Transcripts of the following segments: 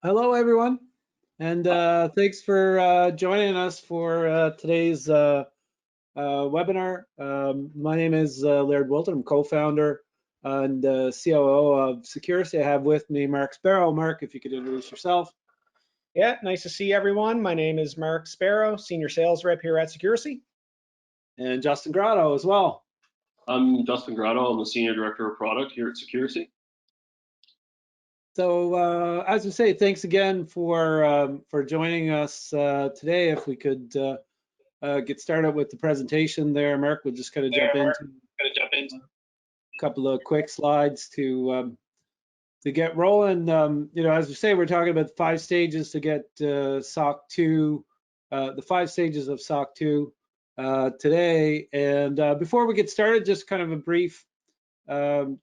Hello, everyone, and thanks for joining us for today's webinar. My name is Laird Wilton. I'm co-founder and COO of Securicy. I have with me Mark Sparrow. Mark, if you could introduce yourself. Yeah, nice to see everyone. My name is Mark Sparrow, Senior Sales Rep here at Securicy. And Justin Gratto as well. I'm Justin Gratto. I'm the Senior Director of Product here at Securicy. So as we say, thanks again for joining us today. If we could get started with the presentation there, Mark, we'll just kind of jump into a couple of quick slides to get rolling. As we say, we're talking about the 5 stages to get SOC 2, the 5 stages of SOC 2 today. And before we get started, just kind of a brief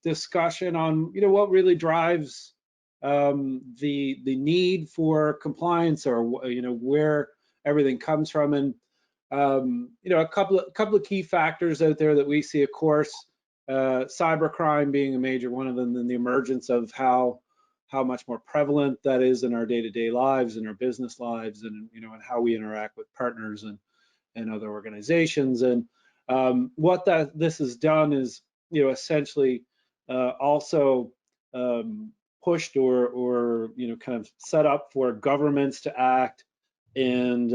discussion on what really drives the need for compliance, or where everything comes from, and a couple of key factors out there that we see. Of course, cybercrime being a major one of them, and the emergence of how much more prevalent that is in our day-to-day lives and our business lives, and and how we interact with partners and other organizations. And what this has done is essentially also pushed or kind of set up for governments to act and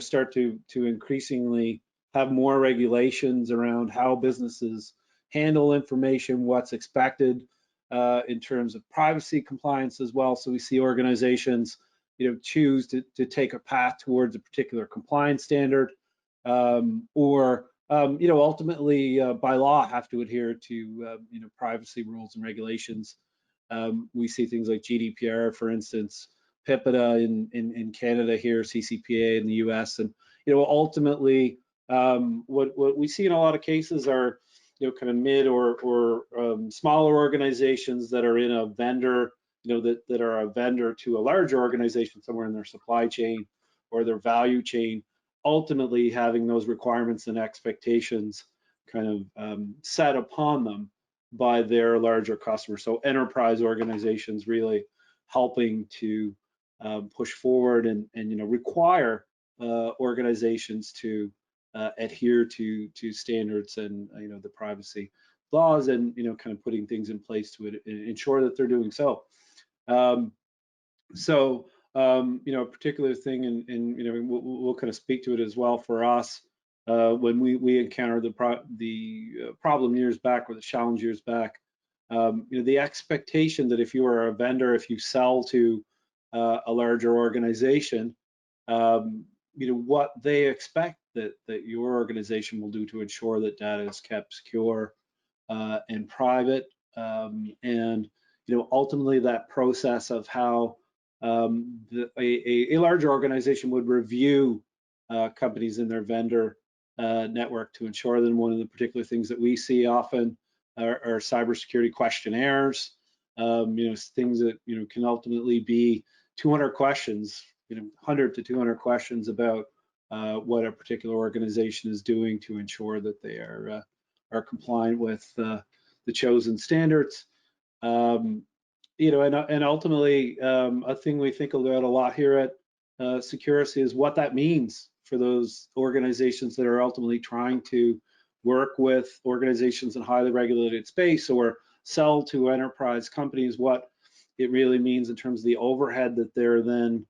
start to increasingly have more regulations around how businesses handle information, what's expected in terms of privacy compliance as well. So we see organizations choose to take a path towards a particular compliance standard, or ultimately by law have to adhere to privacy rules and regulations. We see things like GDPR, for instance, PIPEDA in Canada here, CCPA in the US, and ultimately what we see in a lot of cases are kind of mid or smaller organizations that are in a vendor, that are a vendor to a larger organization somewhere in their supply chain or their value chain, ultimately having those requirements and expectations kind of set upon them by their larger customers. So enterprise organizations really helping to push forward and require organizations to adhere to standards and the privacy laws, and kind of putting things in place to ensure that they're doing so. A particular thing, and we'll kind of speak to it as well for us. When we encountered the problem years back, or the challenge years back, the expectation that if you are a vendor, if you sell to a larger organization, what they expect that your organization will do to ensure that data is kept secure and private, and ultimately that process of how a larger organization would review companies in their vendor network to ensure that one of the particular things that we see often are cybersecurity questionnaires, things that can ultimately be 200 questions, 100 to 200 questions about what a particular organization is doing to ensure that they are compliant with the chosen standards. And ultimately, a thing we think about a lot here at Securicy is what that means for those organizations that are ultimately trying to work with organizations in highly regulated space or sell to enterprise companies, what it really means in terms of the overhead that they're then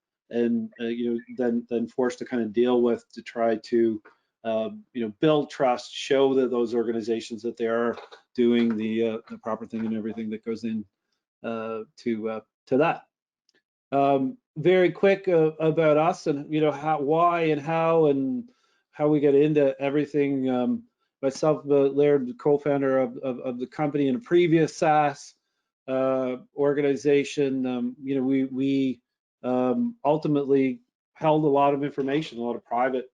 forced to kind of deal with to try to build trust, show that those organizations that they are doing the proper thing and everything that goes in to that. Very quick about us and why and how we get into everything. Myself, Laird, the co-founder of the company, in a previous SaaS organization, we ultimately held a lot of information, a lot of private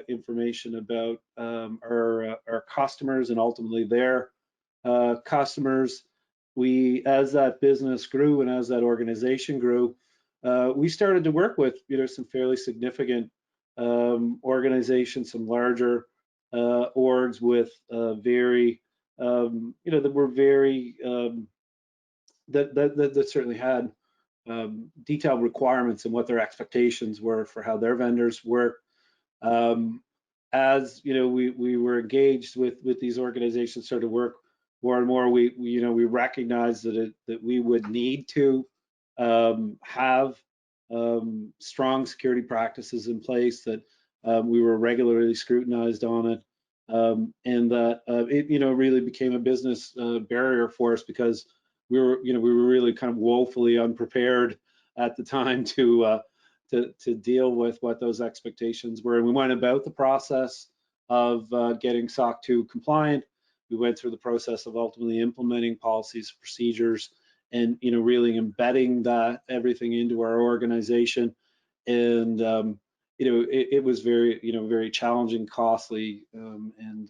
information about our customers and ultimately their customers. As that business grew and as that organization grew, we started to work with some fairly significant organizations, some larger orgs with very that were very that certainly had detailed requirements and what their expectations were for how their vendors work. As you know, we were engaged with these organizations, started to work more and more. We recognized that we would need to have strong security practices in place, that we were regularly scrutinized on it, and that it really became a business barrier for us, because we were really kind of woefully unprepared at the time to deal with what those expectations were. And we went about the process of getting SOC 2 compliant. We went through the process of ultimately implementing policies, procedures, and really embedding that everything into our organization. And it was very very challenging, costly, and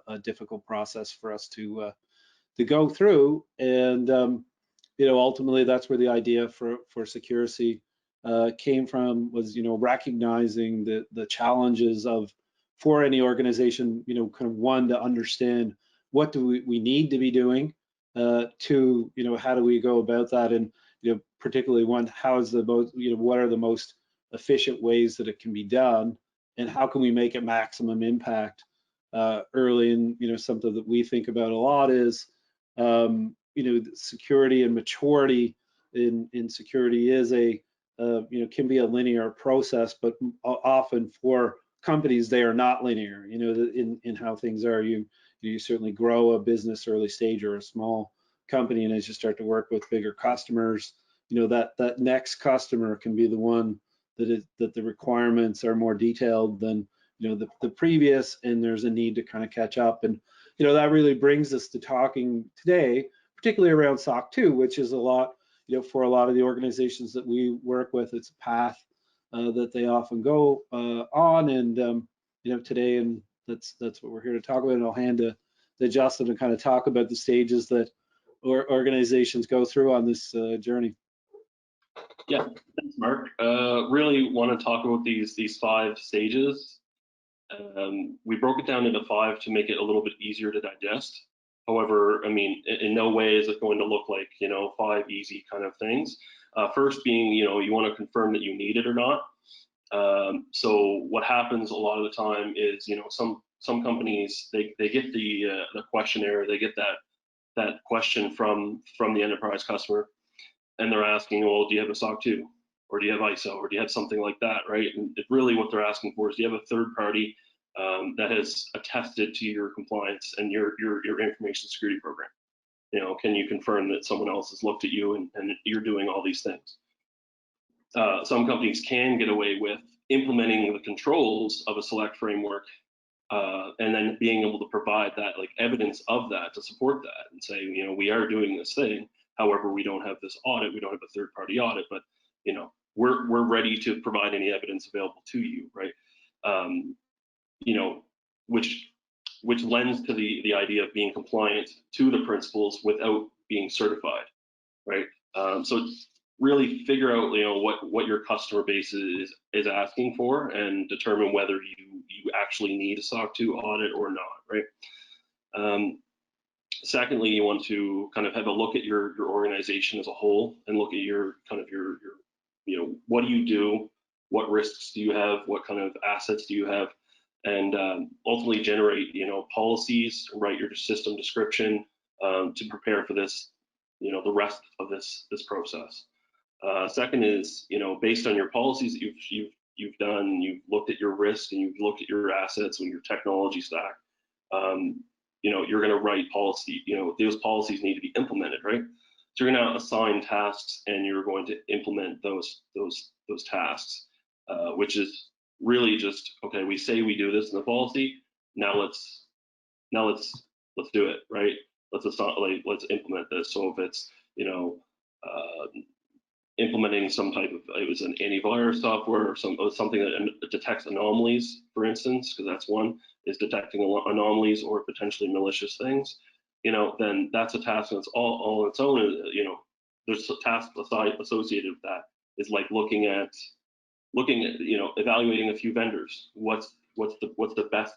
a difficult process for us to go through. And ultimately that's where the idea for Securicy came from, was recognizing the challenges for any organization, kind of one, to understand what do we need to be doing, two, how do we go about that, and particularly one, how is the most, what are the most efficient ways that it can be done, and how can we make it maximum impact early. And something that we think about a lot is security and maturity in security is can be a linear process, but often for companies they are not linear. In how things are, you certainly grow a business early stage or a small company, and as you start to work with bigger customers, that next customer can be the one that the requirements are more detailed than the previous, and there's a need to kind of catch up. And that really brings us to talking today, particularly around SOC 2, which is a lot, for a lot of the organizations that we work with, it's a path that they often go on. And today, and that's what we're here to talk about. And I'll hand to Justin to kind of talk about the stages that organizations go through on this journey. Yeah, thanks, Mark. Really want to talk about these 5 stages. We broke it down into 5 to make it a little bit easier to digest. However, I mean, in no way is it going to look like 5 easy kind of things. First being, you want to confirm that you need it or not. So what happens a lot of the time is, some companies, they get the questionnaire, they get that question from the enterprise customer, and they're asking, well, do you have a SOC 2, or do you have ISO, or do you have something like that, right? And really what they're asking for is, do you have a third party that has attested to your compliance and your information security program? Can you confirm that someone else has looked at you and you're doing all these things? Some companies can get away with implementing the controls of a select framework and then being able to provide that evidence of that to support that and say, we are doing this thing. However, we don't have this audit, we don't have a third party audit, but we're ready to provide any evidence available to you, right? Which lends to the idea of being compliant to the principles without being certified, right? So really figure out what your customer base is asking for, and determine whether you actually need a SOC 2 audit or not, right? Secondly, you want to kind of have a look at your organization as a whole, and look at your what do you do, what risks do you have, what kind of assets do you have, and ultimately generate policies, write your system description to prepare for this, the rest of this process. Second is, based on your policies that you've done, you've looked at your risk and you've looked at your assets and your technology stack. You're going to write policy. Those policies need to be implemented, right? So you're going to assign tasks, and you're going to implement those tasks, which is really just, okay, we say we do this in the policy. Now let's do it, right? Let's implement this. So if it's implementing some type of, it was an antivirus software or something that detects anomalies, for instance, because that's one, is detecting anomalies or potentially malicious things, then that's a task that's all on its own. There's a task associated with that, is like looking at evaluating a few vendors. What's the best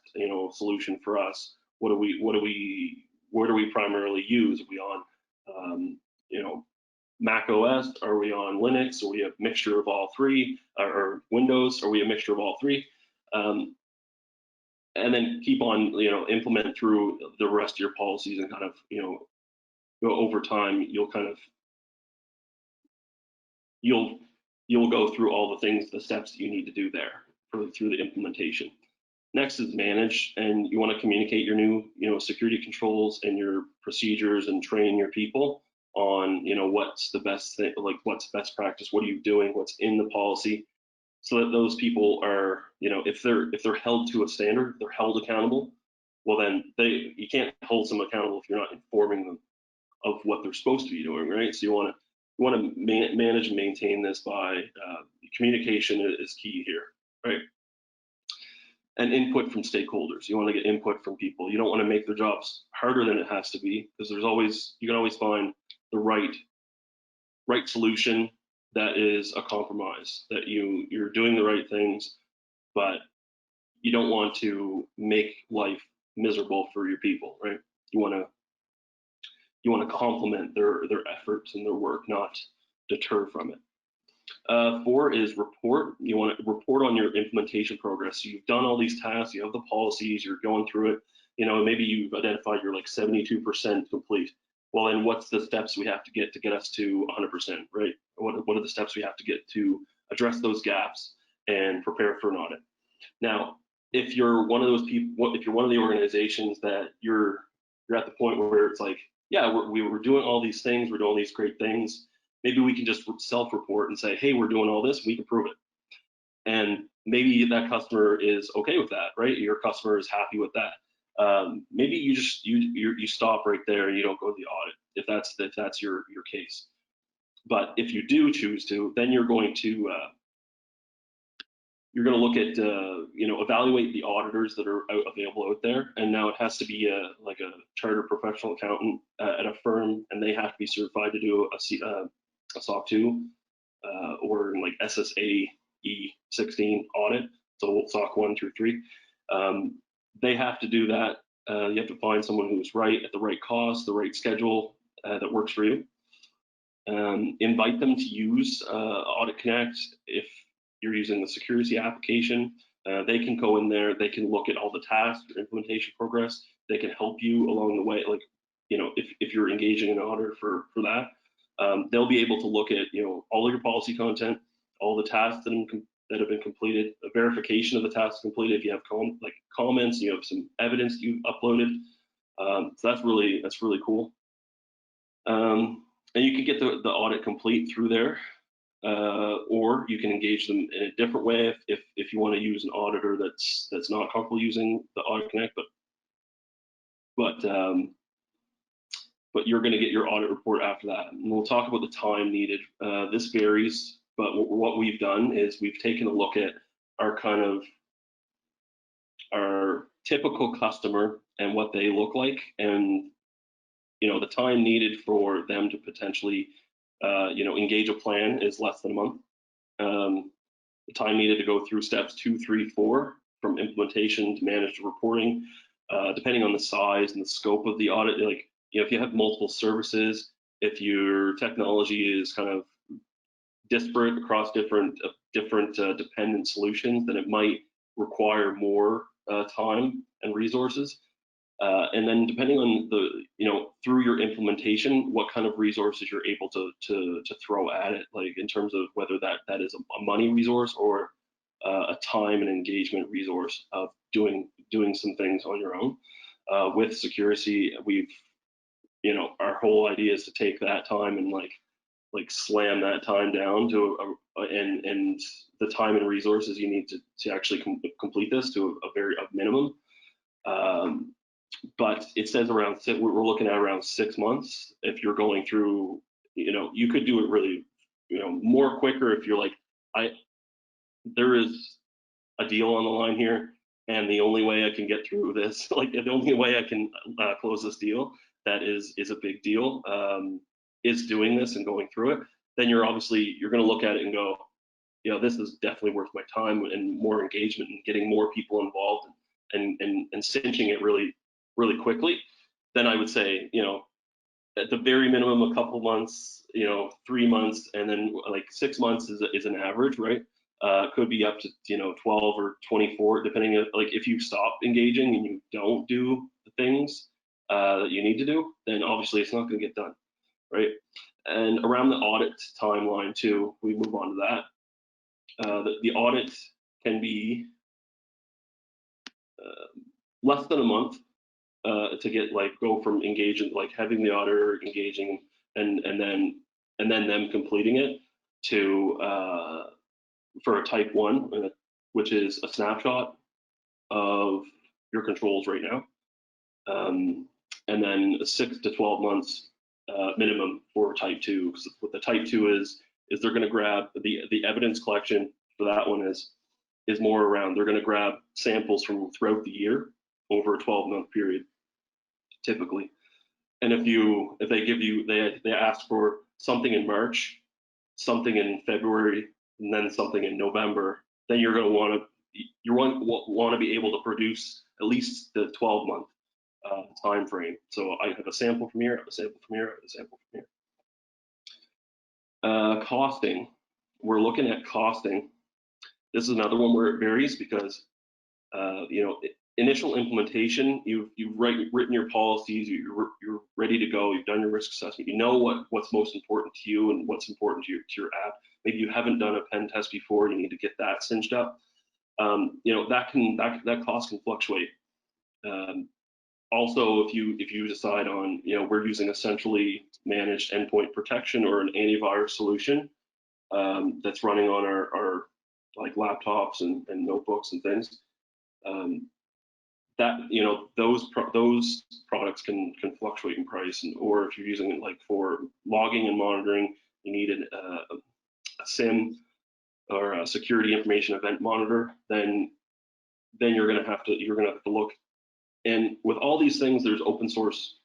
solution for us? Where do we primarily use? Are we on Mac OS? Are we on Linux? Are we a mixture of all three? Or Windows? Are we a mixture of all three? And then keep on, implement through the rest of your policies, and kind of, over time, you'll go through all the things, the steps that you need to do there through the implementation. Next is manage, and you want to communicate your new, security controls and your procedures, and train your people on, what's the best thing, like what's best practice, what are you doing, what's in the policy, so that those people are, if they're held to a standard, they're held accountable. Well, then you can't hold someone accountable if you're not informing them of what they're supposed to be doing, right? So you want to manage and maintain this by communication is key here, right? And input from stakeholders. You want to get input from people. You don't want to make their jobs harder than it has to be, because you can always find the right solution that is a compromise, that you're doing the right things, but you don't want to make life miserable for your people, right? You want to complement their efforts and their work, not deter from it. 4 is report. You want to report on your implementation progress. So you've done all these tasks, you have the policies, you're going through it. Maybe you've identified you're like 72% complete. Well, then what's the steps we have to get us to 100%, right? What are the steps we have to get to address those gaps and prepare for an audit? Now, if you're one of those people, if you're one of the organizations that you're at the point where it's like, yeah, we're doing all these things, we're doing all these great things, maybe we can just self-report and say, hey, we're doing all this, we can prove it. And maybe that customer is okay with that, right? Your customer is happy with that. Maybe you stop right there and you don't go to the audit if that's your case. But if you do choose to, then you're going to look at evaluate the auditors that are available out there. And now it has to be like a chartered professional accountant at a firm, and they have to be certified to do a SOC 2 or like SSAE 16 audit, so SOC 1 through 3. They have to do that. You have to find someone who's right at the right cost, the right schedule that works for you. Invite them to use Audit Connect. If you're using the Securicy application, they can go in there, they can look at all the tasks, your implementation progress, they can help you along the way. Like, if you're engaging an auditor for that, they'll be able to look at, all of your policy content, all the tasks that have been completed, a verification of the tasks completed. If you have comments, you have some evidence you've uploaded. So that's really cool. And you can get the audit complete through there, or you can engage them in a different way if you want to use an auditor that's not comfortable using the Audit Connect, but you're going to get your audit report after that. And we'll talk about the time needed. This varies, but what we've done is we've taken a look at our typical customer and what they look like, and the time needed for them to potentially engage a plan is less than a month. The time needed to go through steps 2, 3, 4, from implementation to manage the reporting, depending on the size and the scope of the audit. Like, if you have multiple services, if your technology is kind of disparate across different dependent solutions, then it might require more time and resources. And then depending on through your implementation, what kind of resources you're able to throw at it, like in terms of whether that is a money resource or a time and engagement resource of doing some things on your own. With Securicy, we've, our whole idea is to take that time and like slam that time down to and the time and resources you need to actually complete this to a minimum. But it says we're looking at around 6 months. If you're going through, you could do it really, more quicker if you're like, there is a deal on the line here, and the only way I can get through this, like the only way I can close this deal, that is a big deal, is doing this and going through it. Then you're going to look at it and go, this is definitely worth my time and more engagement and getting more people involved and cinching it really quickly. Then I would say, at the very minimum a couple months, 3 months, and then like 6 months is an average, right? Could be up to 12 or 24, depending on like if you stop engaging and you don't do the things that you need to do, then obviously it's not going to get done, right? And around the audit timeline too, we move on to that. The audit can be less than a month to get go from engaging, like having the auditor engaging and then them completing it to for a type 1, which is a snapshot of your controls right now, and then 6 to 12 months minimum for type 2. Because what the type 2 is they're going to grab the evidence collection for that one is more around, they're going to grab samples from throughout the year over a 12-month period typically. And if they give you, they ask for something in March, something in February, and then something in November, then you're going to want to be able to produce at least the 12-month time frame. So I have a sample from here, I have a sample from here, I have a sample from here. Costing, we're looking at costing. This is another one where it varies because initial implementation, you've written your policies, you're ready to go, you've done your risk assessment, you know what's most important to you and what's important to your app. Maybe you haven't done a pen test before, you need to get that cinched up. That cost can fluctuate. Also, if you decide on, we're using a centrally managed endpoint protection or an antivirus solution that's running on our like laptops and notebooks and things, that those products can fluctuate in price. Or if you're using it like for logging and monitoring, you need a SIM or a security information event monitor, then you're gonna have to look. And with all these things, there's open source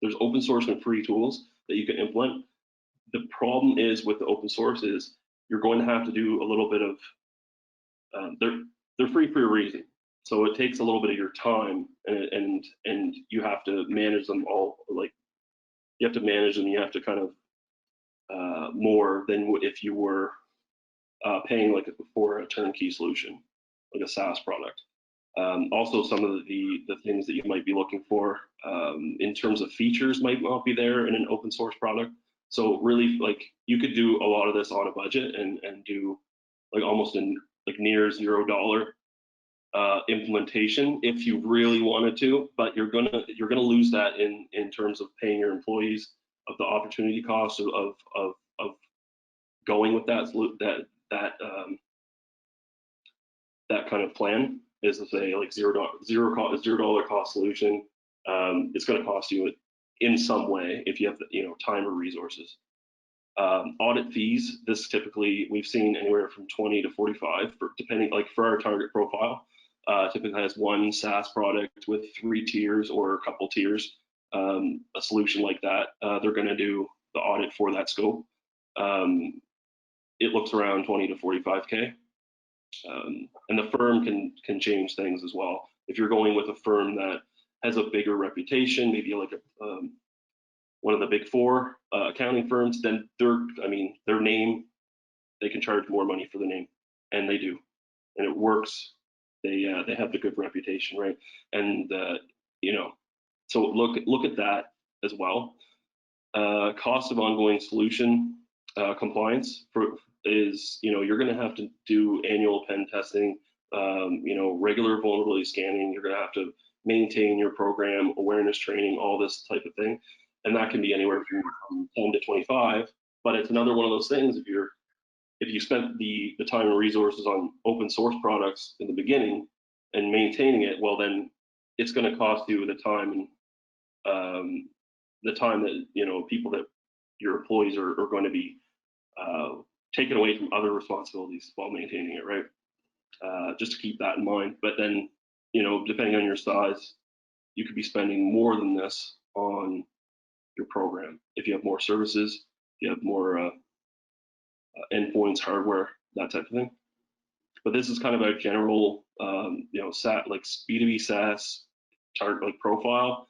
and free tools that you can implement. The problem is with the open source is you're going to have to do a little bit of they're free for a reason. So it takes a little bit of your time, and you have to manage them all. Like you have to manage them. You have to kind of more than if you were paying like for a turnkey solution, like a SaaS product. Also, some of the things that you might be looking for in terms of features might not be there in an open source product. So really, like you could do a lot of this on a budget and do like almost in like near $0 implementation if you really wanted to, but you're gonna lose that in terms of paying your employees, of the opportunity cost of going with that kind of plan, is to say like $0 cost solution. It's going to cost you in some way if you have time or resources. Audit fees, this typically we've seen anywhere from 20 to 45 depending, like for our target profile. Typically has one SaaS product with 3 tiers or a couple tiers. A solution like that, they're going to do the audit for that scope. It looks around 20 to 45K. And the firm can change things as well. If you're going with a firm that has a bigger reputation, maybe like one of the big 4 accounting firms, then their name, they can charge more money for the name, and they do, and it works. They have the good reputation, right? And so look at that as well. Cost of ongoing solution compliance is you're going to have to do annual pen testing, regular vulnerability scanning. You're going to have to maintain your program, awareness training, all this type of thing, and that can be anywhere from 10 to 25. But it's another one of those things. If you spent the time and resources on open source products in the beginning and maintaining it, well, then it's going to cost you the time and the time that people that your employees are going to be taken away from other responsibilities while maintaining it, right? Just to keep that in mind. But then, depending on your size, you could be spending more than this on your program. If you have more services, if you have more endpoints, hardware, that type of thing. But this is kind of a general, like B2B SaaS target like profile.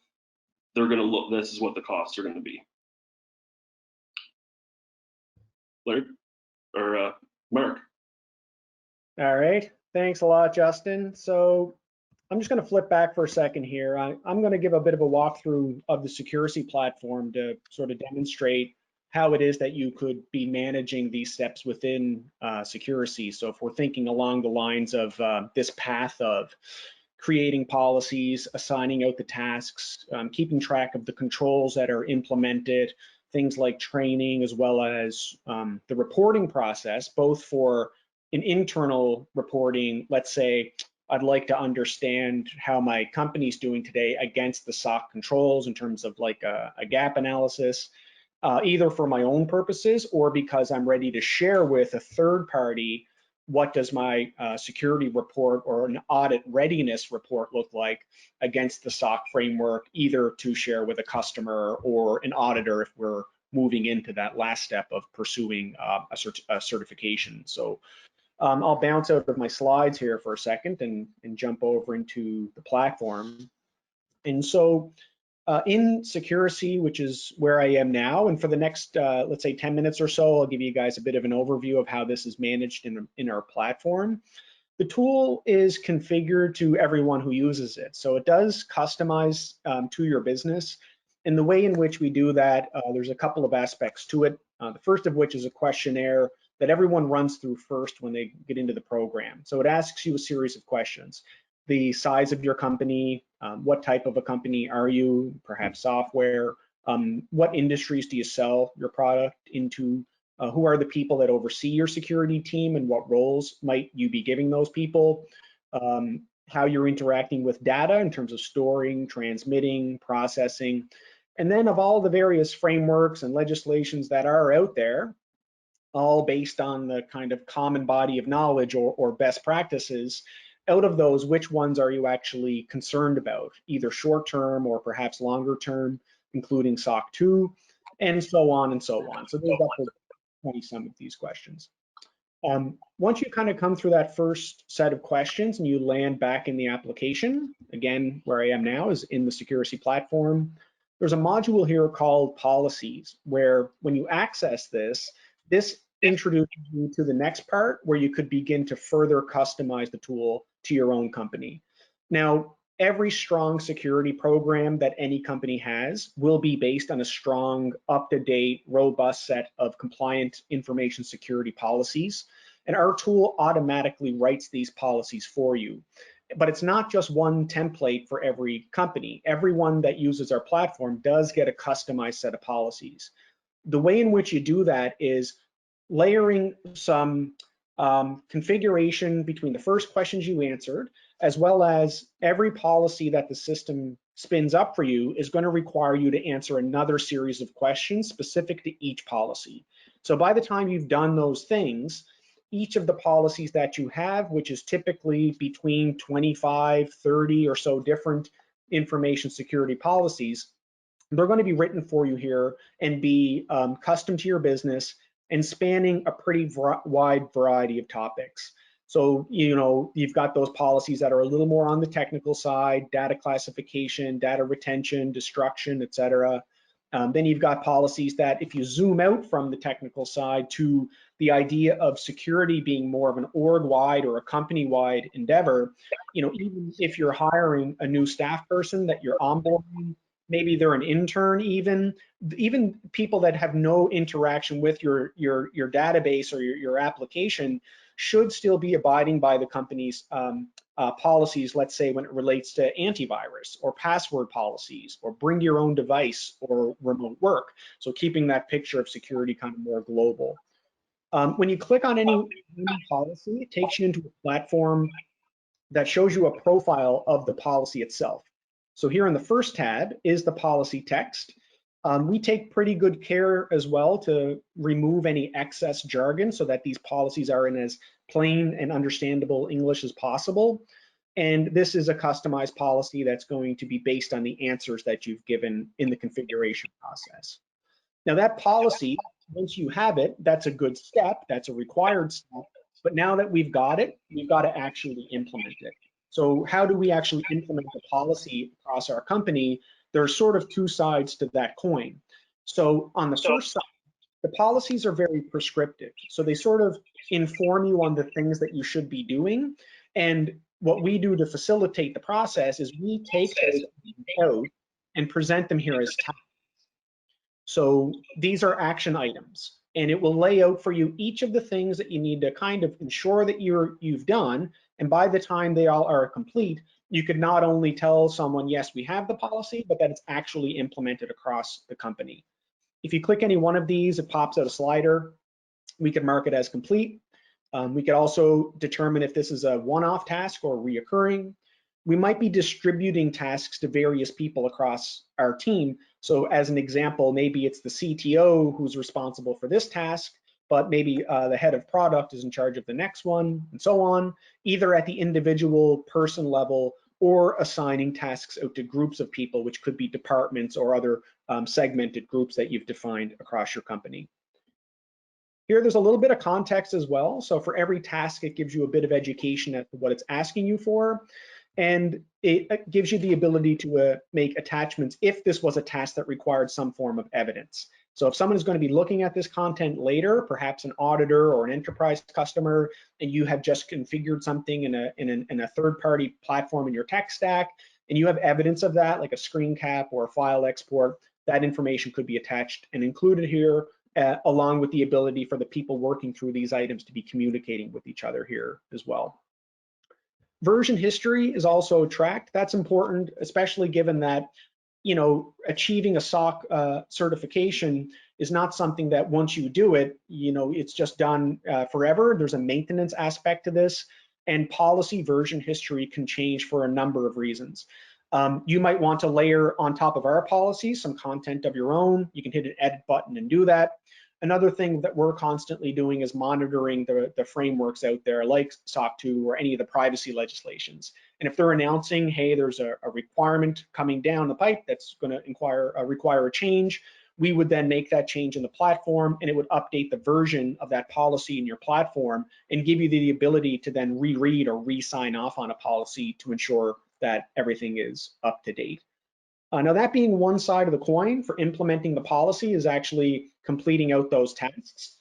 They're going to look. This is what the costs are going to be. Laird or Mark. All right, thanks a lot, Justin. So I'm just going to flip back for a second here. I'm going to give a bit of a walkthrough of the Securicy platform to sort of demonstrate how it is that you could be managing these steps within Securicy. So if we're thinking along the lines of this path of creating policies, assigning out the tasks, keeping track of the controls that are implemented, things like training, as well as the reporting process, both for an internal reporting, let's say, I'd like to understand how my company's doing today against the SOC controls in terms of like a gap analysis, either for my own purposes or because I'm ready to share with a third party what does my security report or an audit readiness report look like against the SOC framework, either to share with a customer or an auditor if we're moving into that last step of pursuing a certification. So I'll bounce out of my slides here for a second and jump over into the platform. And so in Securicy, which is where I am now, and for the next, let's say 10 minutes or so, I'll give you guys a bit of an overview of how this is managed in our platform. The tool is configured to everyone who uses it. So it does customize to your business. And the way in which we do that, there's a couple of aspects to it. The first of which is a questionnaire that everyone runs through first when they get into the program. So it asks you a series of questions. The size of your company, what type of a company are you, perhaps software, what industries do you sell your product into, who are the people that oversee your security team and what roles might you be giving those people, how you're interacting with data in terms of storing, transmitting, processing, and then of all the various frameworks and legislations that are out there, all based on the kind of common body of knowledge or best practices. Out of those, which ones are you actually concerned about, either short-term or perhaps longer term, including SOC 2, and so on and so on. So there's up to 20 some of these questions. Once you kind of come through that first set of questions and you land back in the application, again, where I am now is in the Securicy platform, there's a module here called policies, where when you access this introduces you to the next part where you could begin to further customize the tool to your own company. Now, every strong security program that any company has will be based on a strong, up-to-date, robust set of compliant information security policies. And our tool automatically writes these policies for you. But it's not just one template for every company. Everyone that uses our platform does get a customized set of policies. The way in which you do that is layering some configuration between the first questions you answered, as well as every policy that the system spins up for you is going to require you to answer another series of questions specific to each policy. So by the time you've done those things, each of the policies that you have, which is typically between 25, 30 or so different information security policies, they're going to be written for you here and be custom to your business and spanning a pretty wide variety of topics. So, you know, you've got those policies that are a little more on the technical side, data classification, data retention, destruction, et cetera. Then you've got policies that if you zoom out from the technical side to the idea of security being more of an org-wide or a company-wide endeavor, you know, even if you're hiring a new staff person that you're onboarding, maybe they're an intern, even people that have no interaction with your database or your application should still be abiding by the company's policies, let's say when it relates to antivirus or password policies or bring your own device or remote work. So keeping that picture of security kind of more global. When you click on any policy, it takes you into a platform that shows you a profile of the policy itself. So here in the first tab is the policy text. We take pretty good care as well to remove any excess jargon so that these policies are in as plain and understandable English as possible. And this is a customized policy that's going to be based on the answers that you've given in the configuration process. Now that policy, once you have it, that's a good step, that's a required step. But now that we've got it, we've got to actually implement it. So how do we actually implement the policy across our company? There are sort of two sides to that coin. So on the first side, the policies are very prescriptive. So they sort of inform you on the things that you should be doing. And what we do to facilitate the process is we take those out and present them here as tasks. So these are action items, and it will lay out for you each of the things that you need to kind of ensure that you've done. And by the time they all are complete, you could not only tell someone, yes, we have the policy, but that it's actually implemented across the company. If you click any one of these, it pops out a slider. We could mark it as complete. We could also determine if this is a one-off task or reoccurring. We might be distributing tasks to various people across our team. So as an example, maybe it's the CTO who's responsible for this task, but maybe the head of product is in charge of the next one, and so on, either at the individual person level or assigning tasks out to groups of people, which could be departments or other segmented groups that you've defined across your company. Here, there's a little bit of context as well. So for every task, it gives you a bit of education as to what it's asking you for. And it gives you the ability to make attachments if this was a task that required some form of evidence. So if someone is going to be looking at this content later, perhaps an auditor or an enterprise customer, and you have just configured something in a third-party platform in your tech stack, and you have evidence of that, like a screen cap or a file export, that information could be attached and included here, along with the ability for the people working through these items to be communicating with each other here as well. Version history is also tracked. That's important, especially given that, you know, achieving a SOC certification is not something that once you do it, you know, it's just done forever. There's a maintenance aspect to this, and policy version history can change for a number of reasons. You might want to layer on top of our policies some content of your own. You can hit an edit button and do that. Another thing that we're constantly doing is monitoring the frameworks out there like SOC 2 or any of the privacy legislations. And if they're announcing, hey, there's a requirement coming down the pipe that's going to require a change, we would then make that change in the platform, and it would update the version of that policy in your platform and give you the ability to then reread or re-sign off on a policy to ensure that everything is up to date. Now, that being one side of the coin for implementing the policy is actually completing out those tasks.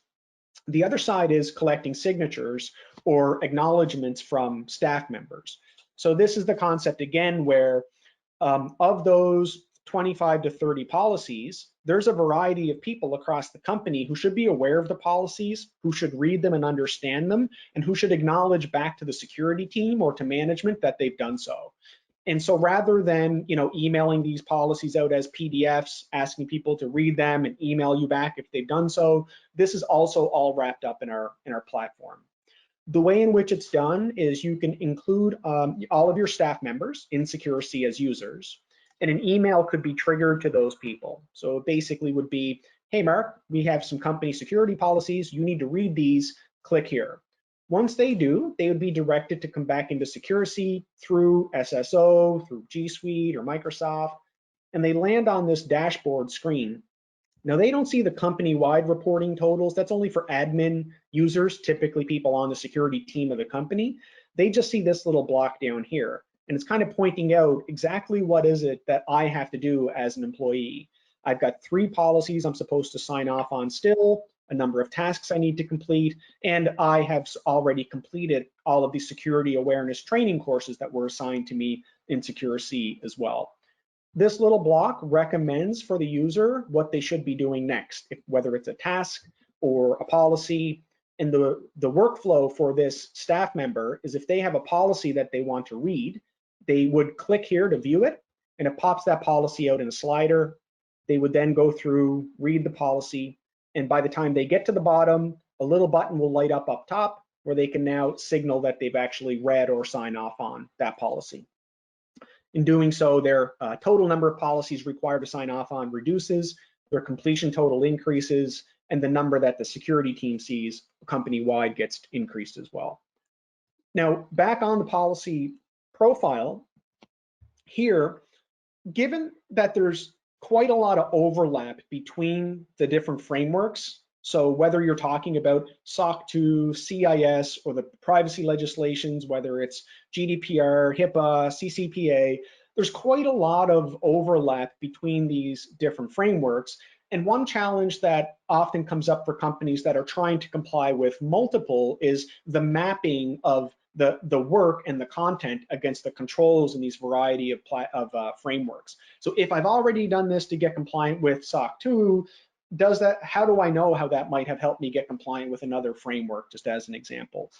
The other side is collecting signatures or acknowledgements from staff members. So this is the concept again where of those 25 to 30 policies, there's a variety of people across the company who should be aware of the policies, who should read them and understand them, and who should acknowledge back to the security team or to management that they've done so. And so rather than, you know, emailing these policies out as PDFs, asking people to read them and email you back if they've done so, this is also all wrapped up in our platform. The way in which it's done is you can include all of your staff members in Securicy as users, and an email could be triggered to those people. So it basically would be, hey, Mark, we have some company security policies. You need to read these. Click here. Once they do, they would be directed to come back into Securicy through SSO, through G Suite or Microsoft, and they land on this dashboard screen. Now, they don't see the company-wide reporting totals. That's only for admin users, typically people on the security team of the company. They just see this little block down here, and it's kind of pointing out exactly what is it that I have to do as an employee. I've got 3 policies I'm supposed to sign off on still, a number of tasks I need to complete, and I have already completed all of the security awareness training courses that were assigned to me in Securicy as well. This little block recommends for the user what they should be doing next, whether it's a task or a policy. And the workflow for this staff member is if they have a policy that they want to read, they would click here to view it, and it pops that policy out in a slider. They would then go through, read the policy, and by the time they get to the bottom, a little button will light up top where they can now signal that they've actually read or signed off on that policy. In doing so, their total number of policies required to sign off on reduces, their completion total increases, and the number that the security team sees company-wide gets increased as well. Now, back on the policy profile here, given that there's quite a lot of overlap between the different frameworks, so whether you're talking about SOC 2, CIS, or the privacy legislations, whether it's GDPR, HIPAA, CCPA, there's quite a lot of overlap between these different frameworks. And one challenge that often comes up for companies that are trying to comply with multiple is the mapping of the work and the content against the controls in these variety of frameworks. So if I've already done this to get compliant with SOC 2, how do I know how that might have helped me get compliant with another framework, just as an example?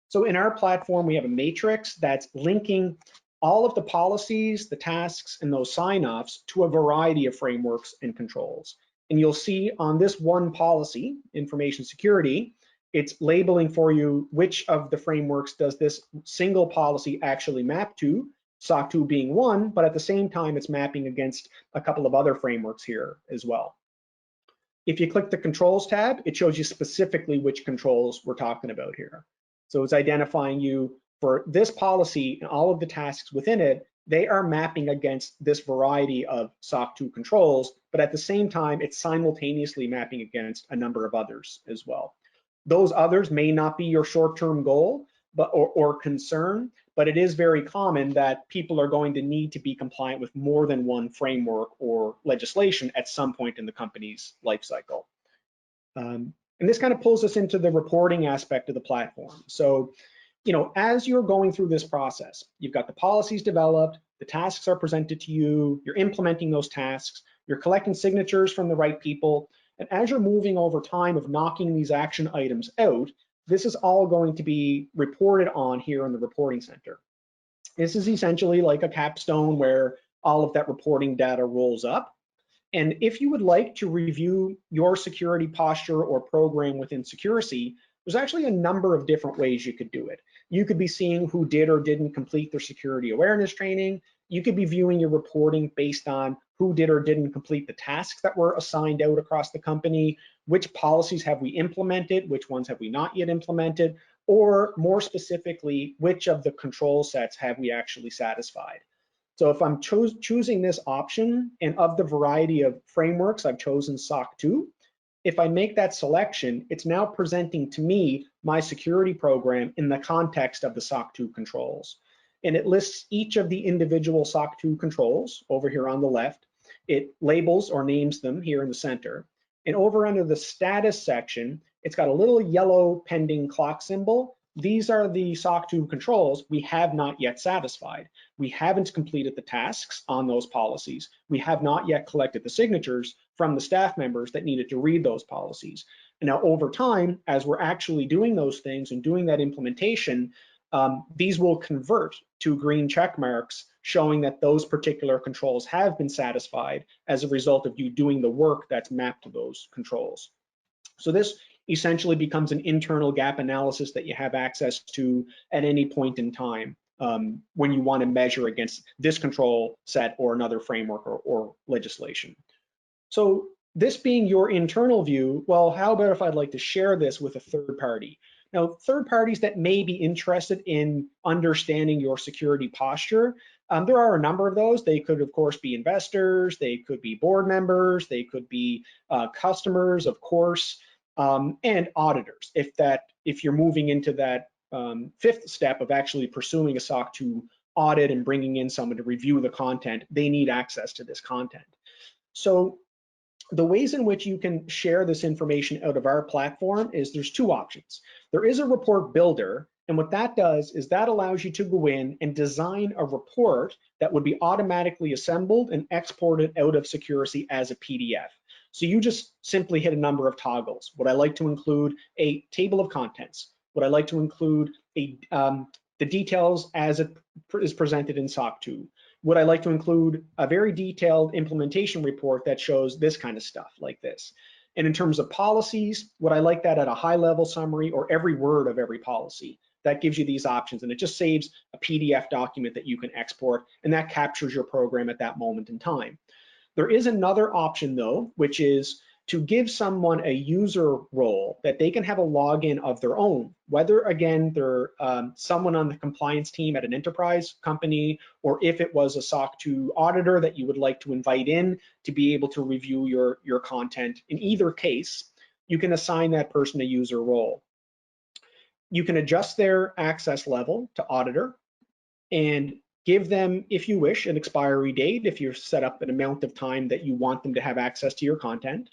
So in our platform, we have a matrix that's linking all of the policies, the tasks, and those sign-offs to a variety of frameworks and controls. And you'll see on this one policy, information security, it's labeling for you which of the frameworks does this single policy actually map to, SOC 2 being one, but at the same time, it's mapping against a couple of other frameworks here as well. If you click the controls tab, it shows you specifically which controls we're talking about here. So it's identifying you for this policy and all of the tasks within it, they are mapping against this variety of SOC 2 controls, but at the same time, it's simultaneously mapping against a number of others as well. Those others may not be your short-term goal or concern, but it is very common that people are going to need to be compliant with more than one framework or legislation at some point in the company's life cycle. And this kind of pulls us into the reporting aspect of the platform. So, as you're going through this process, you've got the policies developed, the tasks are presented to you, you're implementing those tasks, you're collecting signatures from the right people, and as you're moving over time of knocking these action items out, this is all going to be reported on here in the reporting center. This is essentially like a capstone where all of that reporting data rolls up. And if you would like to review your security posture or program within Securicy, there's actually a number of different ways you could do it. You could be seeing who did or didn't complete their security awareness training. You could be viewing your reporting based on who did or didn't complete the tasks that were assigned out across the company, which policies have we implemented, which ones have we not yet implemented, or more specifically, which of the control sets have we actually satisfied. So if I'm choosing this option, and of the variety of frameworks, I've chosen SOC 2, if I make that selection, it's now presenting to me my security program in the context of the SOC 2 controls. And it lists each of the individual SOC 2 controls over here on the left. It labels or names them here in the center. And over under the status section, it's got a little yellow pending clock symbol. These are the SOC 2 controls we have not yet satisfied. We haven't completed the tasks on those policies. We have not yet collected the signatures from the staff members that needed to read those policies. And now over time, as we're actually doing those things and doing that implementation, these will convert to green check marks showing that those particular controls have been satisfied as a result of you doing the work that's mapped to those controls. So this essentially becomes an internal gap analysis that you have access to at any point in time when you want to measure against this control set or another framework or legislation. So this being your internal view, well, how about if I'd like to share this with a third party? Now, third parties that may be interested in understanding your security posture, there are a number of those. They could, of course, be investors, they could be board members, they could be customers, of course, and auditors. If you're moving into that fifth step of actually pursuing a SOC 2 audit and bringing in someone to review the content, they need access to this content. So the ways in which you can share this information out of our platform is there's two options. There is a report builder, and what that does is that allows you to go in and design a report that would be automatically assembled and exported out of Securicy as a PDF. So you just simply hit a number of toggles. Would I like to include a table of contents? Would I like to include the details as it is presented in SOC 2? Would I like to include a very detailed implementation report that shows this kind of stuff like this? And in terms of policies, would I like that at a high level summary or every word of every policy? That gives you these options, and it just saves a PDF document that you can export, and that captures your program at that moment in time. There is another option though, which is to give someone a user role that they can have a login of their own, whether again they're someone on the compliance team at an enterprise company, or if it was a SOC 2 auditor that you would like to invite in to be able to review your content. In either case, you can assign that person a user role. You can adjust their access level to auditor, and give them, if you wish, an expiry date if you're set up an amount of time that you want them to have access to your content.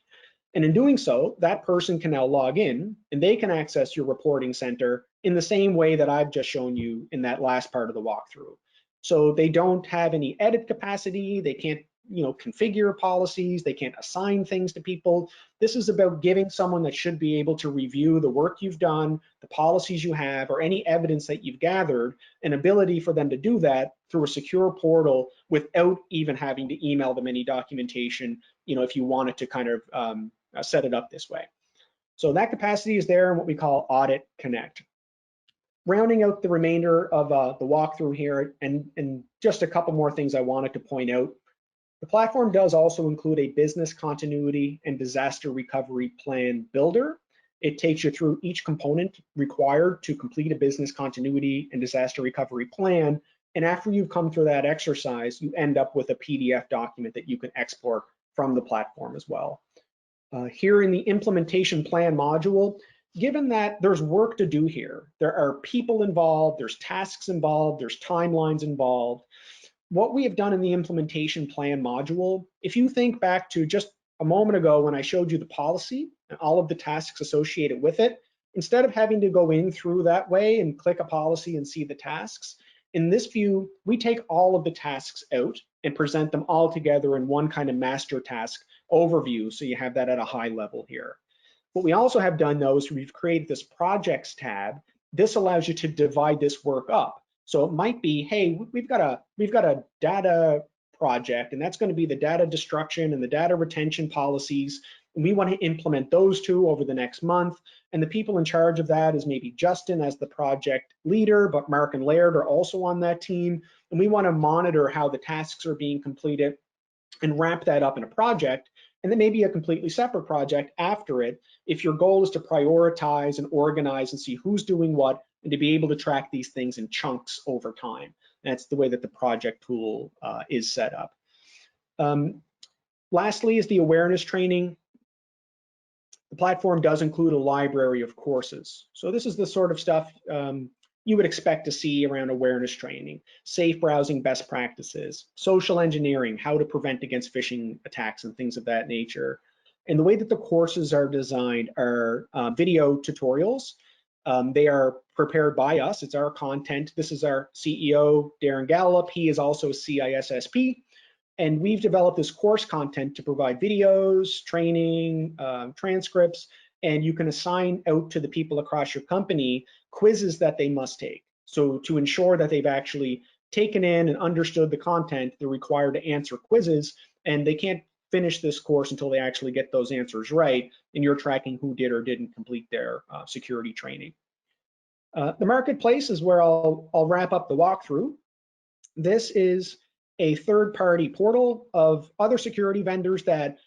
And in doing so, that person can now log in and they can access your reporting center in the same way that I've just shown you in that last part of the walkthrough. So they don't have any edit capacity, they can't configure policies, they can't assign things to people. This is about giving someone that should be able to review the work you've done, the policies you have, or any evidence that you've gathered, an ability for them to do that through a secure portal without even having to email them any documentation, if you wanted to kind of set it up this way. So that capacity is there in what we call Audit Connect. Rounding out the remainder of the walkthrough here, and just a couple more things I wanted to point out. The platform does also include a business continuity and disaster recovery plan builder. It takes you through each component required to complete a business continuity and disaster recovery plan. And after you've come through that exercise, you end up with a PDF document that you can export from the platform as well. Here in the implementation plan module, given that there's work to do here, there are people involved, there's tasks involved, there's timelines involved. What we have done in the implementation plan module, if you think back to just a moment ago when I showed you the policy and all of the tasks associated with it, instead of having to go in through that way and click a policy and see the tasks, in this view, we take all of the tasks out and present them all together in one kind of master task overview, so you have that at a high level here. What we also have done though is we've created this projects tab. This allows you to divide this work up. So it might be, hey, we've got a data project, and that's going to be the data destruction and the data retention policies. And we want to implement those two over the next month. And the people in charge of that is maybe Justin as the project leader, but Mark and Laird are also on that team. And we want to monitor how the tasks are being completed and wrap that up in a project. And then maybe a completely separate project after it, if your goal is to prioritize and organize and see who's doing what, and to be able to track these things in chunks over time. That's the way that the project tool is set up. Lastly is the awareness training. The platform does include a library of courses. So this is the sort of stuff you would expect to see around awareness training, safe browsing best practices, social engineering, how to prevent against phishing attacks and things of that nature. And the way that the courses are designed are video tutorials. They are prepared by us. It's our content. This is our CEO, Darren Gallup. He is also CISSP. And we've developed this course content to provide videos, training, transcripts, and you can assign out to the people across your company quizzes that they must take. So to ensure that they've actually taken in and understood the content, they're required to answer quizzes, and they can't finish this course until they actually get those answers right, and you're tracking who did or didn't complete their security training. The marketplace is where I'll wrap up the walkthrough. This is a third-party portal of other security vendors that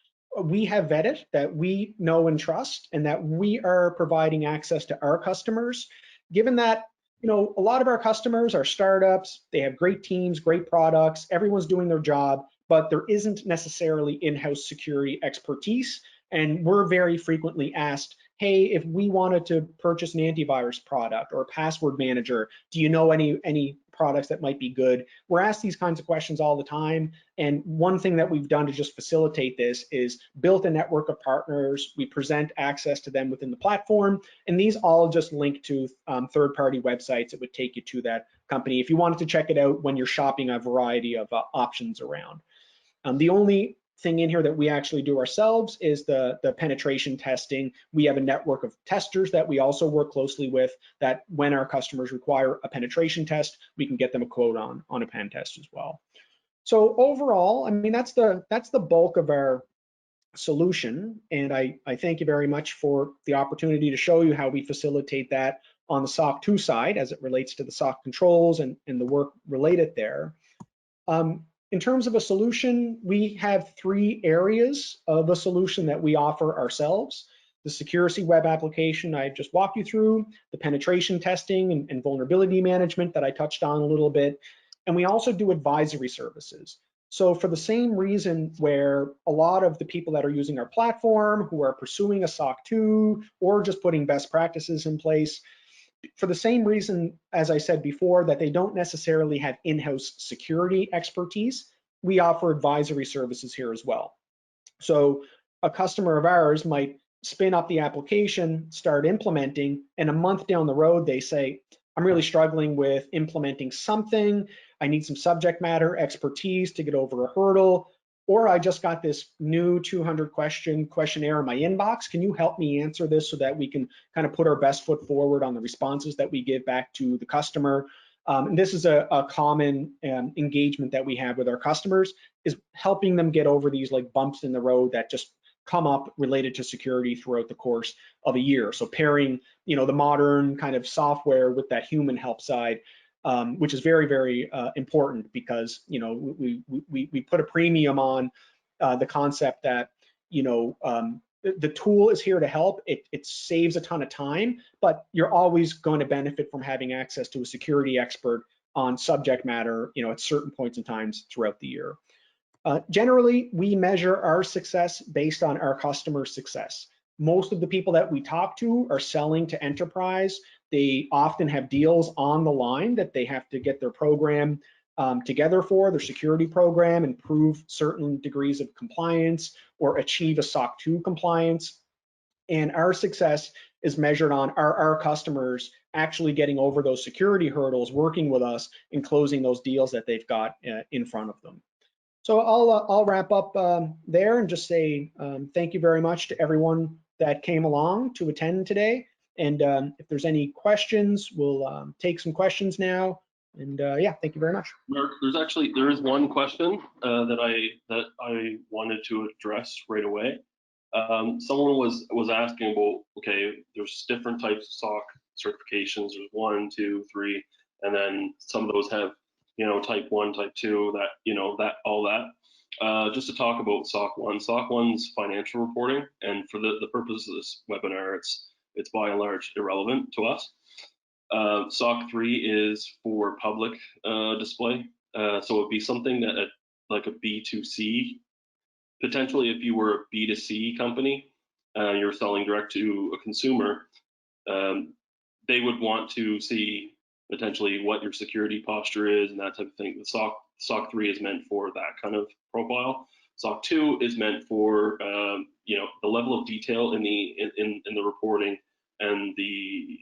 we have vetted, that we know and trust, and that we are providing access to our customers. Given that, a lot of our customers are startups, they have great teams, great products, everyone's doing their job, but there isn't necessarily in-house security expertise. And we're very frequently asked, hey, if we wanted to purchase an antivirus product or a password manager, do you know any products that might be good? We're asked these kinds of questions all the time. And one thing that we've done to just facilitate this is built a network of partners. We present access to them within the platform. And these all just link to third-party websites that would take you to that company if you wanted to check it out when you're shopping a variety of options around. The only thing in here that we actually do ourselves is the penetration testing. We have a network of testers that we also work closely with, that when our customers require a penetration test, we can get them a quote on a pen test as well. So overall, I mean, that's the bulk of our solution. And I thank you very much for the opportunity to show you how we facilitate that on the SOC 2 side as it relates to the SOC controls and the work related there. In terms of a solution, we have 3 areas of a solution that we offer ourselves. The Securicy web application I just walked you through, the penetration testing and vulnerability management that I touched on a little bit, and we also do advisory services. So for the same reason where a lot of the people that are using our platform who are pursuing a SOC 2 or just putting best practices in place, for the same reason, as I said before, that they don't necessarily have in-house security expertise, we offer advisory services here as well. So a customer of ours might spin up the application, start implementing, and a month down the road, they say, I'm really struggling with implementing something. I need some subject matter expertise to get over a hurdle, or I just got this new 200 question questionnaire in my inbox. Can you help me answer this so that we can kind of put our best foot forward on the responses that we give back to the customer? And this is a common engagement that we have with our customers, is helping them get over these like bumps in the road that just come up related to security throughout the course of a year. So pairing, the modern kind of software with that human help side, which is very, very important, because we put a premium on the concept that the tool is here to help. It saves a ton of time, but you're always going to benefit from having access to a security expert on subject matter, at certain points in times throughout the year. Generally, we measure our success based on our customer success. Most of the people that we talk to are selling to enterprise. They often have deals on the line that they have to get their program together for, their security program, and prove certain degrees of compliance or achieve a SOC 2 compliance. And our success is measured on our customers actually getting over those security hurdles, working with us, and closing those deals that they've got in front of them. So I'll wrap up there and just say thank you very much to everyone that came along to attend today. And if there's any questions, we'll take some questions now. And yeah, thank you very much. Mark, there is one question that I wanted to address right away. Someone was asking about, okay, there's different types of SOC certifications. There's 1, 2, 3, and then some of those have type 1, type 2, all that. Just to talk about SOC 1. SOC 1's financial reporting, and for the purpose of this webinar, it's by and large irrelevant to us. SOC 3 is for public display, so it'd be something that like a B2C, potentially if you were a B2C company, you're selling direct to a consumer, they would want to see potentially what your security posture is and that type of thing. The SOC 3 is meant for that kind of profile. SOC 2 is meant for the level of detail in the reporting and the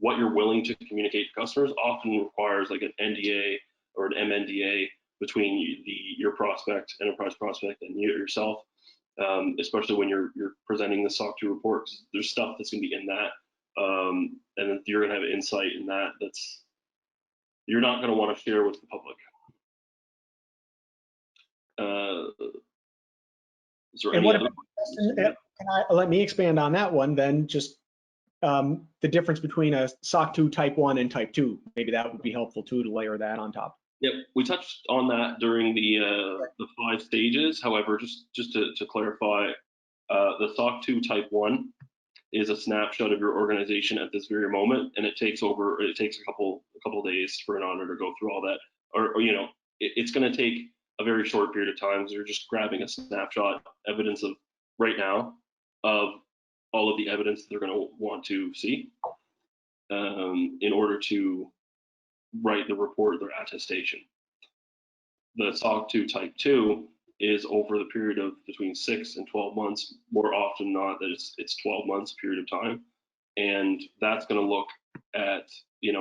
what you're willing to communicate to customers. Often requires like an NDA or an MNDA between your prospect, enterprise prospect, and yourself, especially when you're presenting the SOC 2 report. There's stuff that's going to be in that. And then you're going to have insight in that you're not going to want to share with the public. Is there any other questions? Let me expand on that one then, just the difference between a SOC 2 type 1 and type 2. Maybe that would be helpful too, to layer that on top. Yep, we touched on that during the 5 stages. However, just to clarify, the SOC 2 type 1 is a snapshot of your organization at this very moment, and it takes a couple days for an auditor to go through all that, or it's going to take a very short period of time, because you're just grabbing a snapshot evidence of right now of all of the evidence that they're going to want to see in order to write the report, their attestation. The SOC 2 type 2 is over the period of between 6 and 12 months, more often not that it's 12 months period of time. And that's going to look at,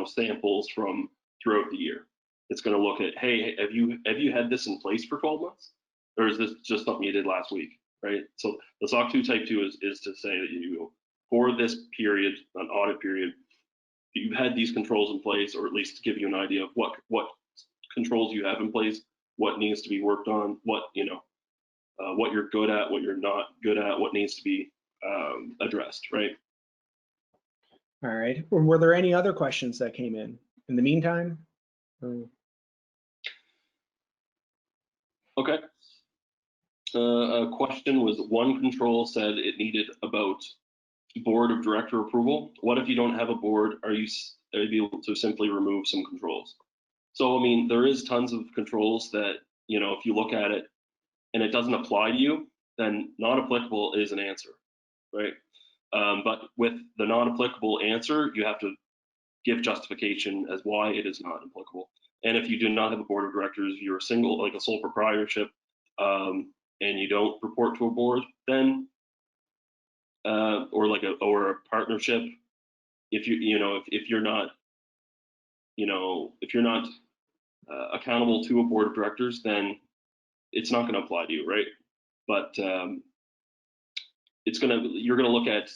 samples from throughout the year. It's going to look at, hey, have you had this in place for 12 months? Or is this just something you did last week, right? So the SOC 2 type 2 is to say that for this period, an audit period, you've had these controls in place, or at least to give you an idea of what controls you have in place, what needs to be worked on, what you're good at, what you're not good at, what needs to be addressed, right? All right. Were there any other questions that came in the meantime? Okay. A question was, one control said it needed about board of director approval. What if you don't have a board? Are you able to simply remove some controls? So, I mean, there is tons of controls that, if you look at it and it doesn't apply to you, then not applicable is an answer, right? But with the non-applicable answer, you have to give justification as why it is not applicable. And if you do not have a board of directors, you're a single, like a sole proprietorship, and you don't report to a board, then or a partnership, if you're not accountable to a board of directors, then it's not going to apply to you, right? But you're going to look at,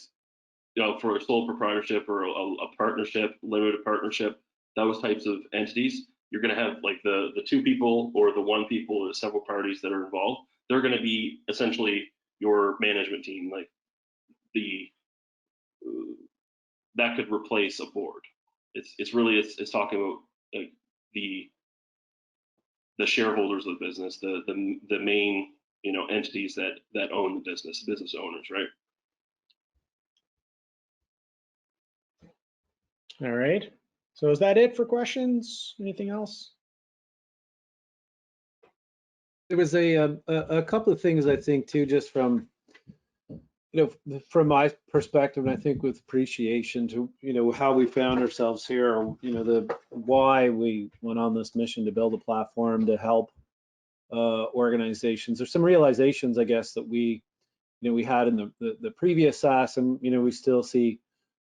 for a sole proprietorship or a partnership, limited partnership, those types of entities, you're going to have like the two people or the one people or the several parties that are involved. They're going to be essentially your management team, like that could replace a board. It's talking about like the shareholders of the business, the main entities that own the business owners, right? All right. So is that it for questions? Anything else? There was a couple of things I think too, just from from my perspective, and I think with appreciation to how we found ourselves here, or the why we went on this mission to build a platform to help organizations. There's some realizations, I guess, that we had in the previous SaaS, and we still see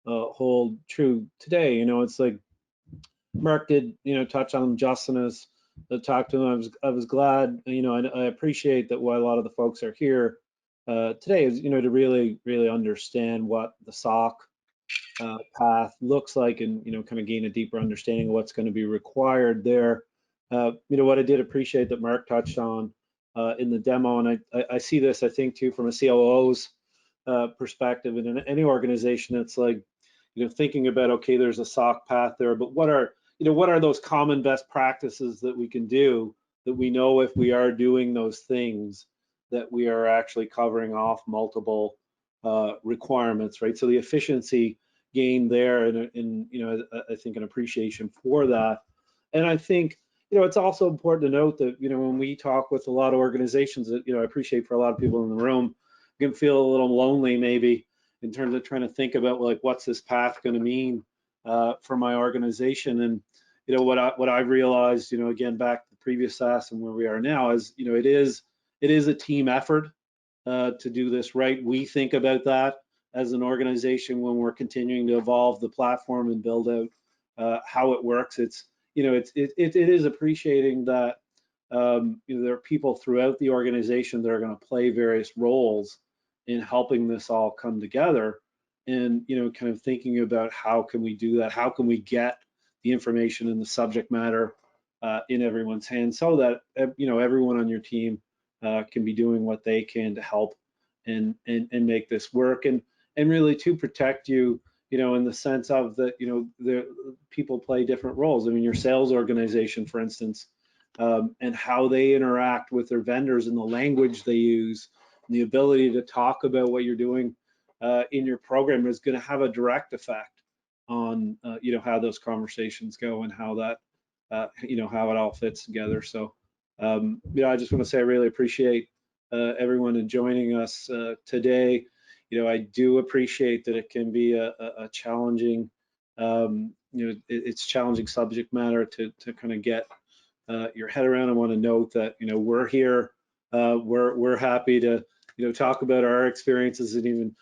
hold true today. It's like Mark did touch on, Justin has talked to him. I was glad, and I appreciate that why a lot of the folks are here today is to really understand what the SOC path looks like, and kind of gain a deeper understanding of what's going to be required there. What I did appreciate that Mark touched on in the demo, and I see this, I think, too, from a COO's perspective, and in any organization, it's like thinking about, okay, there's a SOC path there, but what are those common best practices that we can do, that we know if we are doing those things that we are actually covering off multiple requirements, right? So the efficiency gain there, and I think an appreciation for that. And I think it's also important to note that when we talk with a lot of organizations, that I appreciate for a lot of people in the room, you can feel a little lonely maybe in terms of trying to think about, like, what's this path going to mean for my organization. And what I've realized, again, back to the previous SaaS and where we are now, is it is a team effort to do this right. We think about that as an organization when we're continuing to evolve the platform and build out how it works. It is appreciating that there are people throughout the organization that are going to play various roles in helping this all come together, and kind of thinking about how can we do that, how can we get the information and the subject matter in everyone's hands, so that everyone on your team can be doing what they can to help and make this work, and really to protect you, in the sense of that the people play different roles. I mean, your sales organization, for instance, and how they interact with their vendors and the language they use, and the ability to talk about what you're doing in your program is going to have a direct effect on how those conversations go, and how that how it all fits together. So I just want to say I really appreciate everyone in joining us today. I do appreciate that it can be a challenging, it's challenging subject matter to kind of get your head around. I want to note that we're here, we're happy to talk about our experiences, and even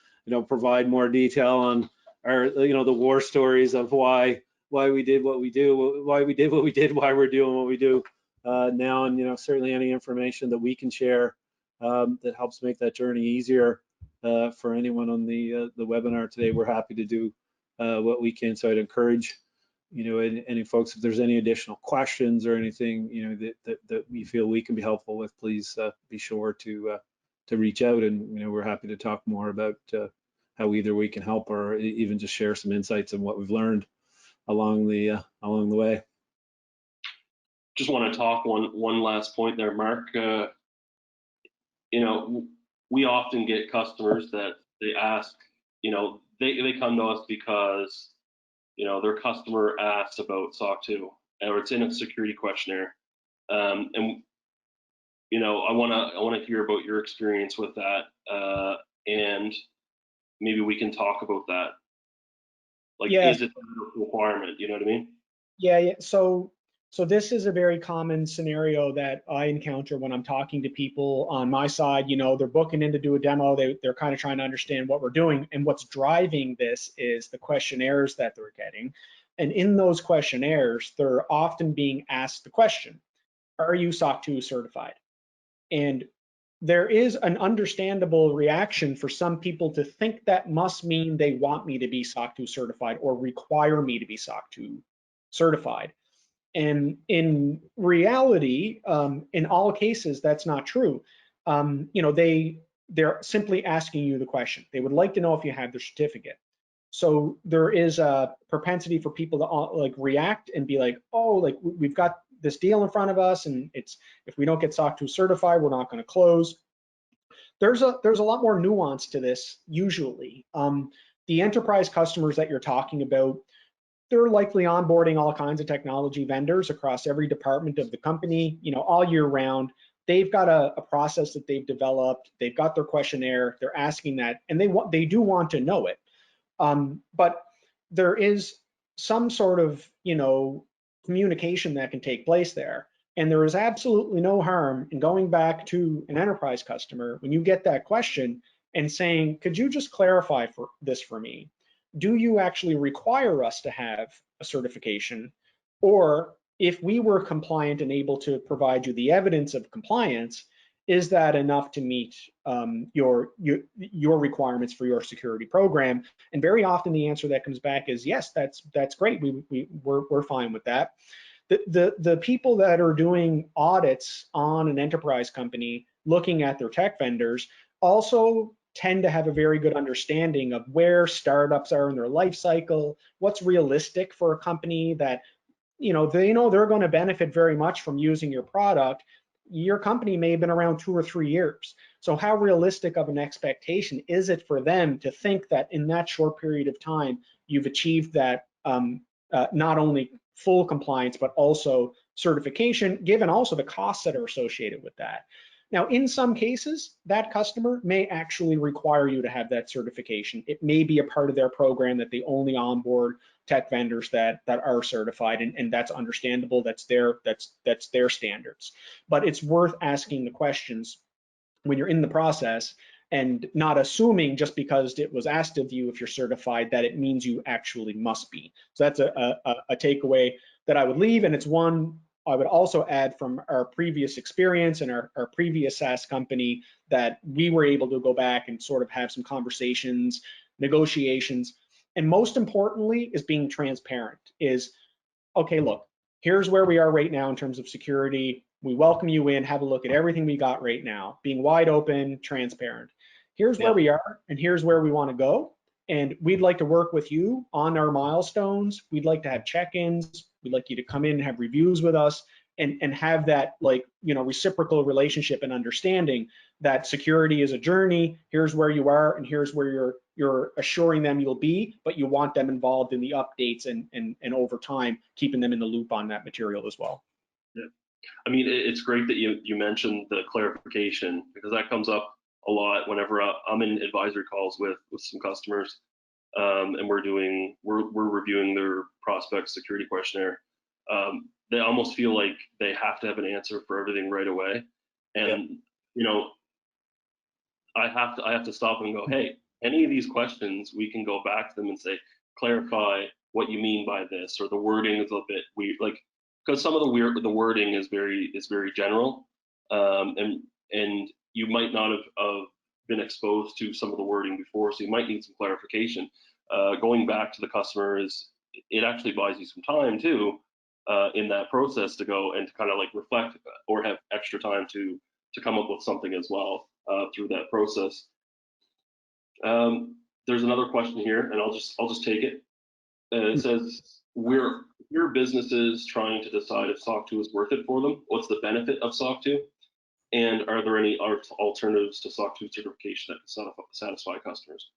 provide more detail on our the war stories of why we did what we do, why we did what we did, why we're doing what we do now, and certainly any information that we can share that helps make that journey easier for anyone on the webinar today. We're happy to do what we can. So I'd encourage any folks, if there's any additional questions or anything that we feel we can be helpful with, please be sure to reach out, and we're happy to talk more about how either we can help, or even just share some insights on what we've learned along the way. Just want to talk one last point there, Mark. We often get customers that they ask, they come to us because their customer asks about SOC 2, or it's in a security questionnaire, and I want to hear about your experience with that, and maybe we can talk about that. Like, Yeah. is it a requirement? You know what I mean? Yeah. So this is a very common scenario that I encounter when I'm talking to people on my side. You know, they're booking in to do a demo. They're kind of trying to understand what we're doing, and what's driving this is the questionnaires that they're getting. And in those questionnaires, they're often being asked the question, are you SOC 2 certified? And there is an understandable reaction for some people to think that must mean they want me to be SOC 2 certified or require me to be SOC 2 certified. And in reality, in all cases, that's not true. You know, they're simply asking you the question. They would like to know if you have their certificate. So there is a propensity for people to like react and be like, oh, like we've got this deal in front of us, and it's, if we don't get SOC 2 certified, we're not going to close. There's a lot more nuance to this usually. The enterprise customers that you're talking about, they're likely onboarding all kinds of technology vendors across every department of the company, you know, all year round. They've got a process that they've developed. They've got their questionnaire. They're asking that, and they do want to know it. But there is some sort of, you know, communication that can take place there. And there is absolutely no harm in going back to an enterprise customer when you get that question and saying, could you just clarify for me? Do you actually require us to have a certification? Or if we were compliant and able to provide you the evidence of compliance, is that enough to meet your requirements for your security program? And very often the answer that comes back is yes, that's great. We're fine with that. The people that are doing audits on an enterprise company, looking at their tech vendors, also tend to have a very good understanding of where startups are in their life cycle, what's realistic for a company that, you know they're going to benefit very much from using your product. Your company may have been around 2 or 3 years. So how realistic of an expectation is it for them to think that in that short period of time, you've achieved that not only full compliance, but also certification, given also the costs that are associated with that? Now, in some cases, that customer may actually require you to have that certification. It may be a part of their program that they only onboard tech vendors that are certified, and that's understandable. That's their standards. But it's worth asking the questions when you're in the process, and not assuming just because it was asked of you if you're certified that it means you actually must be. So that's a takeaway that I would leave, and it's one I would also add from our previous experience and our previous SaaS company, that we were able to go back and sort of have some conversations, negotiations, and most importantly is being transparent. Is, okay, look, here's where we are right now in terms of security. We welcome you in, have a look at everything we got right now, being wide open, transparent. Here's where we are, and here's where we want to go. And we'd like to work with you on our milestones. We'd like to have check-ins. We'd like you to come in and have reviews with us, and have that, like, you know, reciprocal relationship and understanding that security is a journey. Here's where you are, and here's where you're assuring them you'll be, but you want them involved in the updates and over time, keeping them in the loop on that material as well. Yeah. I mean, it's great that you mentioned the clarification, because that comes up a lot whenever I'm in advisory calls with some customers, and we're reviewing their prospect security questionnaire. They almost feel like they have to have an answer for everything right away, and you know, I have to stop and go, hey, any of these questions, we can go back to them and say, clarify what you mean by this, or the wording is a bit weird, like, because some of the wording is very general, and you might not have been exposed to some of the wording before, so you might need some clarification. Going back to the customer it actually buys you some time too, in that process, to go and to kind of like reflect or have extra time to come up with something as well through that process. There's another question here, and I'll just take it. It says, your businesses trying to decide if SOC 2 is worth it for them. What's the benefit of SOC 2? And are there any alternatives to SOC 2 certification that satisfy customers?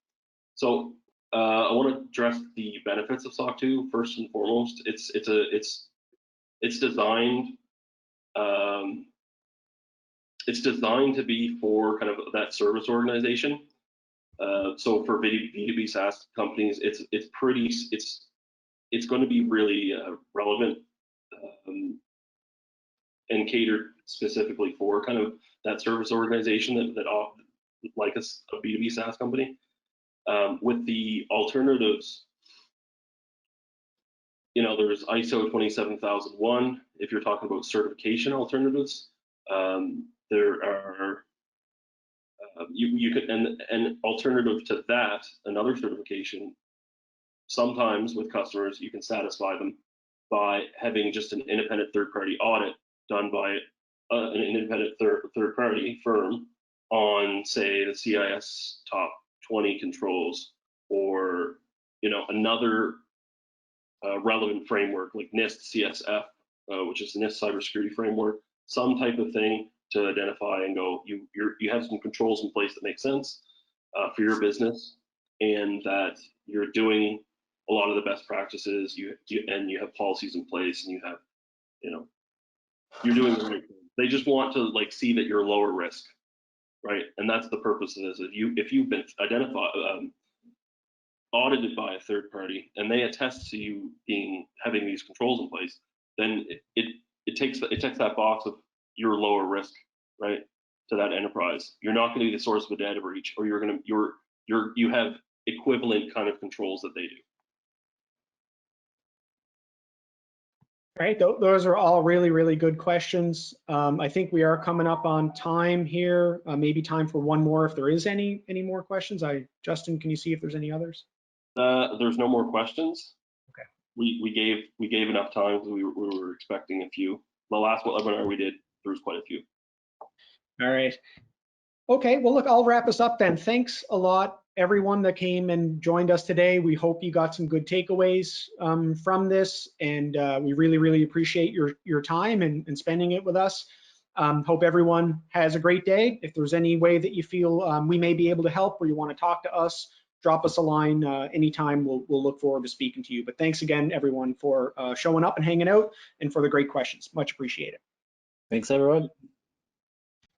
So I want to address the benefits of SOC 2 first and foremost. It's designed to be for kind of that service organization. So for B2B SaaS companies, it's going to be really relevant and catered specifically for kind of that service organization that like a B2B SaaS company. With the alternatives, you know, there's ISO 27001. If you're talking about certification alternatives, there are you could and alternative to that, another certification. Sometimes with customers, you can satisfy them by having just an independent third-party audit done by an independent third-party firm on, say, the CIS top 20 controls, or, you know, another relevant framework like NIST CSF, which is the NIST cybersecurity framework, some type of thing to identify and go, you have some controls in place that make sense for your business, and that you're doing a lot of the best practices, and you have policies in place, and you have, you know, you're doing the right thing. They just want to like see that you're lower risk, right? And that's the purpose of this. If you've been audited by a third party and they attest to you having these controls in place, then it takes that box of your lower risk, right, to that enterprise. You're not going to be the source of a data breach, or you have equivalent kind of controls that they do. Right, those are all really, really good questions. I think we are coming up on time here. Maybe time for one more if there is any more questions. Justin, can you see if there's any others? There's no more questions. Okay. We gave enough time because we were expecting a few. The last webinar we did, there was quite a few. All right. Okay, well, look, I'll wrap us up then. Thanks a lot, everyone that came and joined us today. We hope you got some good takeaways from this, and we really, really appreciate your time and spending it with us. Hope everyone has a great day. If there's any way that you feel we may be able to help, or you want to talk to us, drop us a line anytime. We'll look forward to speaking to you. But thanks again, everyone, for showing up and hanging out, and for the great questions. Much appreciated. Thanks, everyone.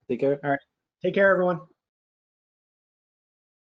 Take care. All right. Take care, everyone.